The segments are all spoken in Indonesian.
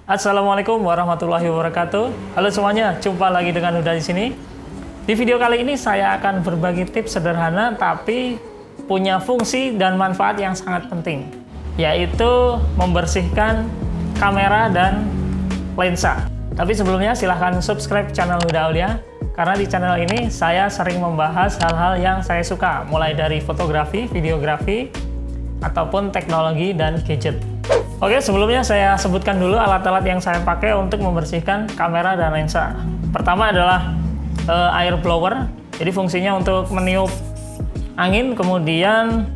Assalamualaikum warahmatullahi wabarakatuh. Halo semuanya, jumpa lagi dengan Huda di sini. Di video kali ini saya akan berbagi tips sederhana tapi punya fungsi dan manfaat yang sangat penting, yaitu membersihkan kamera dan lensa. Tapi sebelumnya silahkan subscribe channel Huda Aulia, karena di channel ini saya sering membahas hal-hal yang saya suka, mulai dari fotografi, videografi, ataupun teknologi dan gadget. Oke, sebelumnya saya sebutkan dulu alat-alat yang saya pakai untuk membersihkan kamera dan lensa. Pertama adalah air blower, jadi fungsinya untuk meniup angin. Kemudian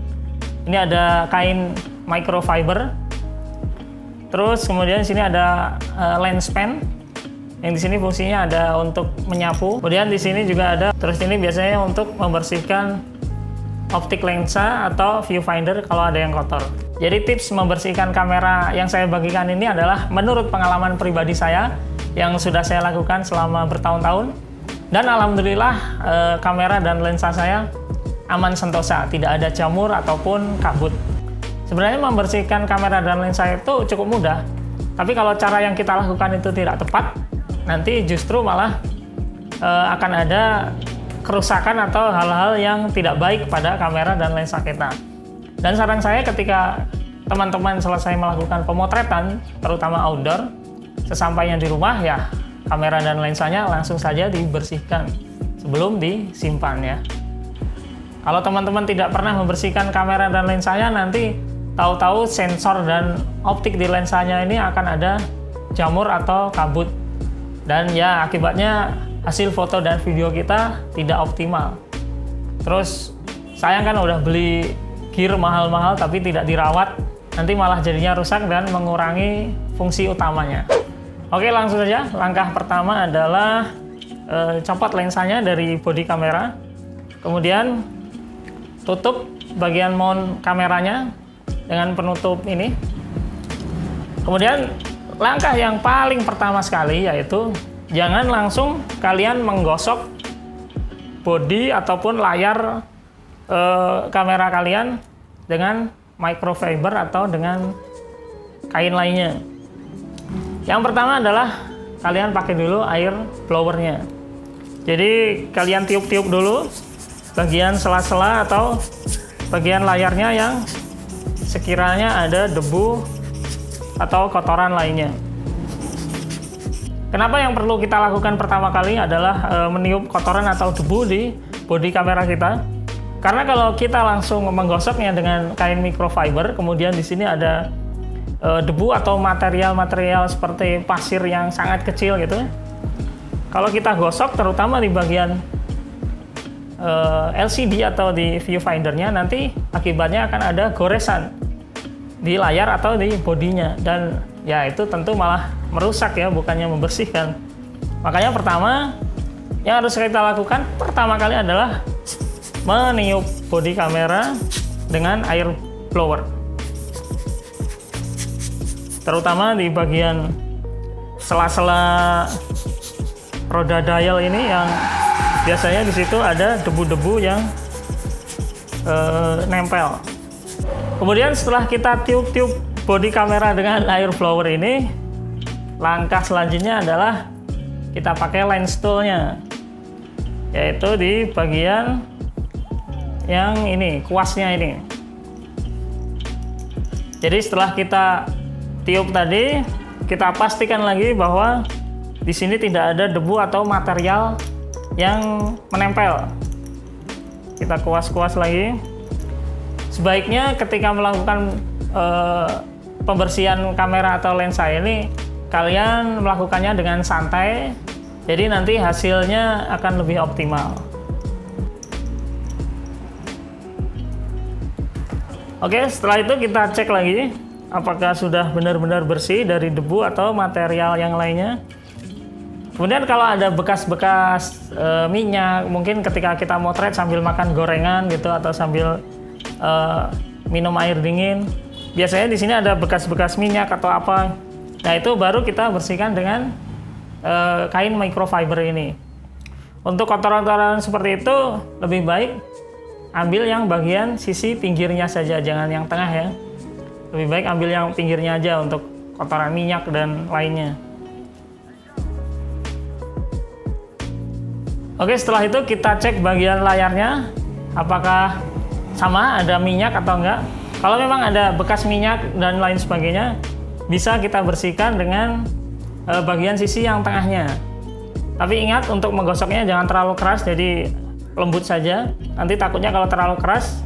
ini ada kain microfiber. Terus kemudian di sini ada lens pen, yang di sini fungsinya ada untuk menyapu. Kemudian di sini juga ada, terus ini biasanya untuk membersihkan optik lensa atau viewfinder kalau ada yang kotor. Jadi tips membersihkan kamera yang saya bagikan ini adalah menurut pengalaman pribadi saya yang sudah saya lakukan selama bertahun-tahun, dan alhamdulillah kamera dan lensa saya aman sentosa, tidak ada jamur ataupun kabut. Sebenarnya membersihkan kamera dan lensa itu cukup mudah, tapi kalau cara yang kita lakukan itu tidak tepat, nanti justru malah akan ada kerusakan atau hal-hal yang tidak baik pada kamera dan lensa kita. Dan saran saya ketika teman-teman selesai melakukan pemotretan, terutama outdoor, sesampainya di rumah ya kamera dan lensanya langsung saja dibersihkan sebelum disimpan ya. Kalau teman-teman tidak pernah membersihkan kamera dan lensanya, nanti tahu-tahu sensor dan optik di lensanya ini akan ada jamur atau kabut. Dan ya akibatnya hasil foto dan video kita tidak optimal. Terus sayang kan udah beli gear mahal-mahal tapi tidak dirawat, nanti malah jadinya rusak dan mengurangi fungsi utamanya. Oke, langsung saja. Langkah pertama adalah copot lensanya dari bodi kamera. Kemudian tutup bagian mount kameranya dengan penutup ini. Kemudian langkah yang paling pertama sekali yaitu jangan langsung kalian menggosok bodi ataupun layar kamera kalian dengan microfiber atau dengan kain lainnya. Yang pertama adalah kalian pakai dulu air blowernya. Jadi kalian tiup-tiup dulu bagian sela-sela atau bagian layarnya yang sekiranya ada debu atau kotoran lainnya. Kenapa yang perlu kita lakukan pertama kali adalah meniup kotoran atau debu di bodi kamera kita? Karena kalau kita langsung menggosoknya dengan kain microfiber, kemudian di sini ada debu atau material-material seperti pasir yang sangat kecil gitu. Kalau kita gosok, terutama di bagian LCD atau di viewfindernya, nanti akibatnya akan ada goresan di layar atau di bodinya, dan ya itu tentu malah merusak ya, bukannya membersihkan. Makanya pertama yang harus kita lakukan pertama kali adalah meniup bodi kamera dengan air blower, terutama di bagian sela-sela roda dial ini yang biasanya di situ ada debu-debu yang nempel. Kemudian setelah kita tiup-tiup bodi kamera dengan air blower ini, langkah selanjutnya adalah kita pakai lens toolnya, yaitu di bagian yang ini, kuasnya ini. Jadi setelah kita tiup tadi, kita pastikan lagi bahwa di sini tidak ada debu atau material yang menempel. Kita kuas-kuas lagi. Sebaiknya ketika melakukan pembersihan kamera atau lensa ini, kalian melakukannya dengan santai, jadi nanti hasilnya akan lebih optimal. Oke, setelah itu kita cek lagi apakah sudah benar-benar bersih dari debu atau material yang lainnya. Kemudian kalau ada bekas-bekas minyak, mungkin ketika kita motret sambil makan gorengan gitu atau sambil minum air dingin, biasanya di sini ada bekas-bekas minyak atau apa. Nah, itu baru kita bersihkan dengan kain microfiber ini. Untuk kotoran-kotoran seperti itu lebih baik ambil yang bagian sisi pinggirnya saja, jangan yang tengah ya. Lebih baik ambil yang pinggirnya aja untuk kotoran minyak dan lainnya. Oke, setelah itu kita cek bagian layarnya apakah sama, ada minyak atau enggak. Kalau memang ada bekas minyak dan lain sebagainya, bisa kita bersihkan dengan bagian sisi yang tengahnya. Tapi ingat untuk menggosoknya jangan terlalu keras, jadi lembut saja. Nanti takutnya kalau terlalu keras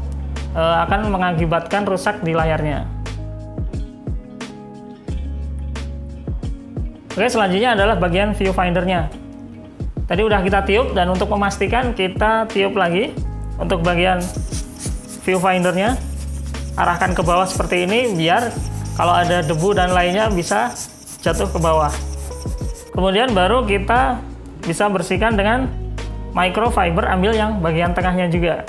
akan mengakibatkan rusak di layarnya. Oke, selanjutnya adalah bagian viewfindernya. Tadi udah kita tiup, dan untuk memastikan kita tiup lagi untuk bagian viewfindernya. Arahkan ke bawah seperti ini biar kalau ada debu dan lainnya bisa jatuh ke bawah. Kemudian baru kita bisa bersihkan dengan microfiber, ambil yang bagian tengahnya juga.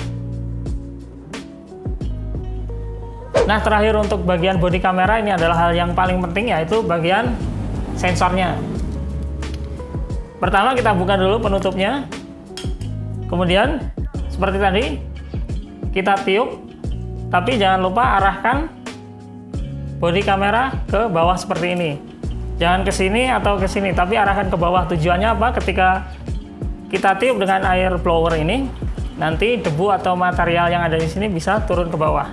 Nah, terakhir untuk bagian bodi kamera, ini adalah hal yang paling penting, yaitu bagian sensornya. Pertama kita buka dulu penutupnya. Kemudian seperti tadi kita tiup, tapi jangan lupa arahkan bodi kamera ke bawah seperti ini. Jangan ke sini atau ke sini, tapi arahkan ke bawah. Tujuannya apa? Ketika kita tiup dengan air blower ini, nanti debu atau material yang ada di sini bisa turun ke bawah.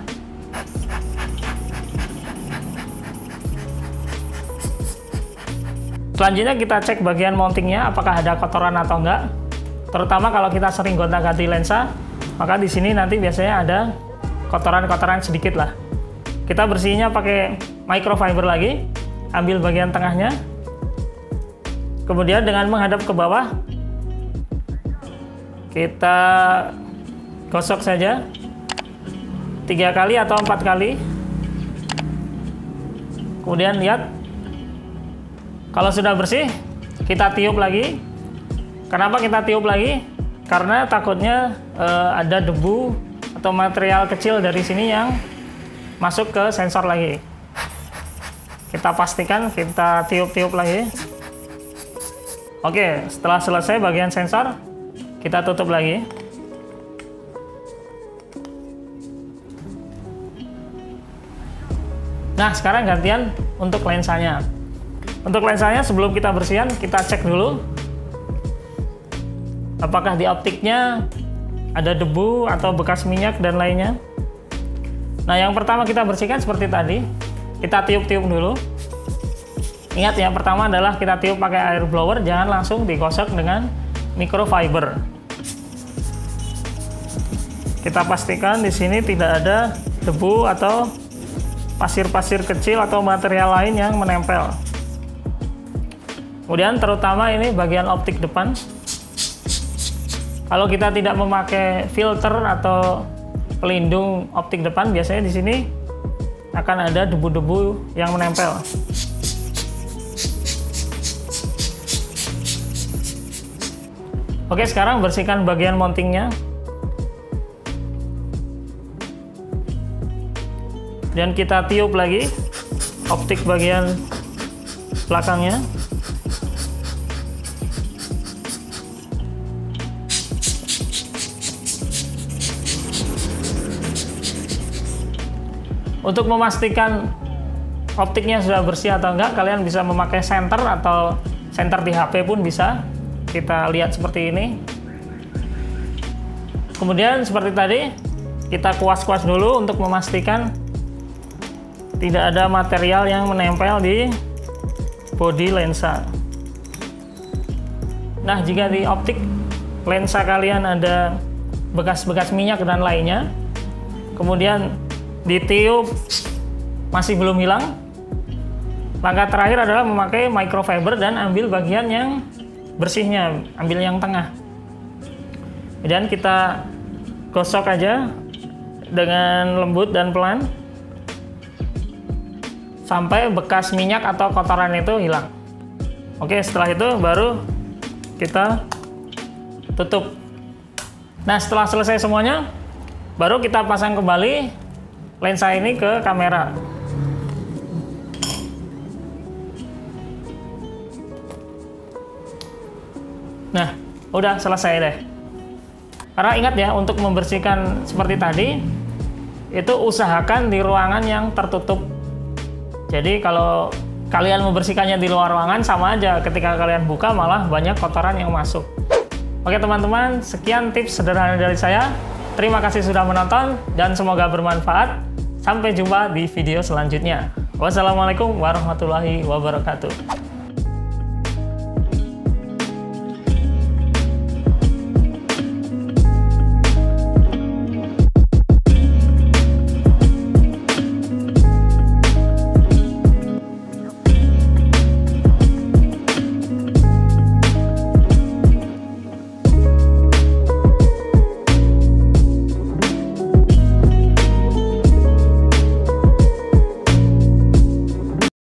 Selanjutnya kita cek bagian mountingnya apakah ada kotoran atau enggak. Terutama kalau kita sering gonta-ganti lensa, maka di sini nanti biasanya ada kotoran-kotoran sedikit lah. Kita bersihinnya pakai microfiber lagi, ambil bagian tengahnya. Kemudian dengan menghadap ke bawah, kita gosok saja 3 kali atau 4 kali. Kemudian lihat, kalau sudah bersih, kita tiup lagi. Kenapa kita tiup lagi? Karena takutnya ada debu atau material kecil dari sini yang masuk ke sensor lagi. Kita pastikan kita tiup-tiup lagi. Oke, setelah selesai bagian sensor, kita tutup lagi. Nah, sekarang gantian untuk lensanya. Untuk lensanya sebelum kita bersihkan, kita cek dulu apakah di optiknya ada debu atau bekas minyak dan lainnya. Nah, yang pertama kita bersihkan seperti tadi, kita tiup-tiup dulu. Ingat ya, pertama adalah kita tiup pakai air blower, jangan langsung digosok dengan microfiber. Kita pastikan di sini tidak ada debu atau pasir-pasir kecil atau material lain yang menempel. Kemudian terutama ini bagian optik depan. Kalau kita tidak memakai filter atau pelindung optik depan, biasanya di sini akan ada debu-debu yang menempel. Oke, sekarang bersihkan bagian mountingnya. Dan kita tiup lagi optik bagian belakangnya. Untuk memastikan optiknya sudah bersih atau enggak, kalian bisa memakai senter atau senter di HP pun bisa. Kita lihat seperti ini. Kemudian seperti tadi, kita kuas-kuas dulu untuk memastikan tidak ada material yang menempel di bodi lensa. Nah, jika di optik lensa kalian ada bekas-bekas minyak dan lainnya, kemudian ditiup masih belum hilang, langkah terakhir adalah memakai microfiber dan ambil bagian yang bersihnya, ambil yang tengah. Kemudian kita gosok aja dengan lembut dan pelan sampai bekas minyak atau kotoran itu hilang. Oke, setelah itu baru kita tutup. Nah, setelah selesai semuanya, baru kita pasang kembali lensa ini ke kamera. Nah, udah selesai deh. Karena ingat ya, untuk membersihkan seperti tadi, itu usahakan di ruangan yang tertutup. Jadi kalau kalian membersihkannya di luar ruangan sama aja, ketika kalian buka malah banyak kotoran yang masuk. Oke teman-teman, sekian tips sederhana dari saya. Terima kasih sudah menonton dan semoga bermanfaat. Sampai jumpa di video selanjutnya. Wassalamualaikum warahmatullahi wabarakatuh.